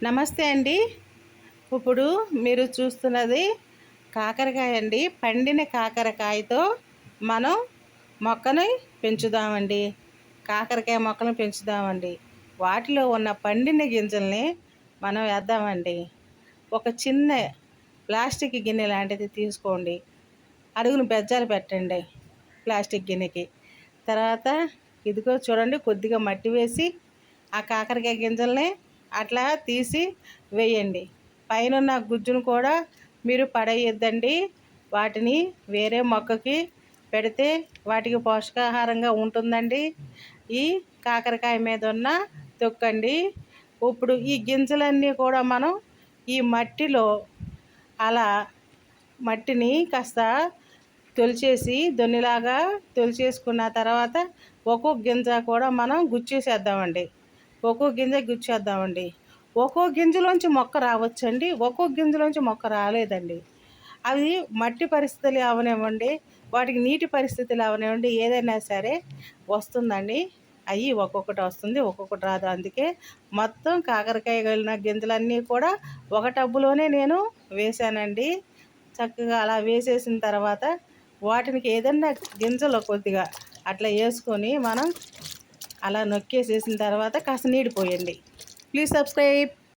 నమస్తే అండి. ఇప్పుడు మీరు చూస్తున్నది కాకరకాయ అండి. పండిన కాకరకాయతో మనం మొక్కని పెంచుదామండి. కాకరకాయ మొక్కలను పెంచుదామండి. వాటిలో ఉన్న పండిన గింజల్ని మనం వేద్దామండి. ఒక చిన్న ప్లాస్టిక్ గిన్నె లాంటిది తీసుకోండి. అడుగున బెజ్జాలు పెట్టండి ప్లాస్టిక్ గిన్నెకి. తర్వాత ఇదిగో చూడండి, కొద్దిగా మట్టి వేసి ఆ కాకరకాయ గింజల్ని అట్లా తీసి వేయండి. పైనున్న గుజ్జును కూడా మీరు పడేయొద్దండి. వాటిని వేరే మొక్కకి పెడితే వాటికి పోషకాహారంగా ఉంటుందండి. ఈ కాకరకాయ మీద ఉన్న తొక్కండి. ఇప్పుడు ఈ గింజలన్నీ కూడా మనం ఈ మట్టిలో అలా మట్టిని కాస్త తొలిచేసి దొన్నిలాగా తొలిచేసుకున్న తర్వాత ఒక్కొక్క గింజ కూడా మనం గుచ్చేసేద్దామండి. ఒక్కో గింజ గుచ్చేద్దామండి. ఒక్కో గింజలోంచి మొక్క రావచ్చండి, ఒక్కో గింజలోంచి మొక్క రాలేదండి. అవి మట్టి పరిస్థితులు అవనివ్వండి, వాటికి నీటి పరిస్థితులు అవనివ్వండి, ఏదైనా సరే వస్తుందండి. అవి ఒక్కొక్కటి వస్తుంది, ఒక్కొక్కటి రాదు. అందుకే మొత్తం కాకరకాయ వెళ్ళిన గింజలన్నీ కూడా ఒక టబ్బులోనే నేను వేశానండి. చక్కగా అలా వేసేసిన తర్వాత వాటికి ఏదన్నా గింజలు కొద్దిగా అట్లా వేసుకొని మనం అలా నొక్కేసేసిన తర్వాత కాస్త నీళ్ళు పోయండి. Please subscribe.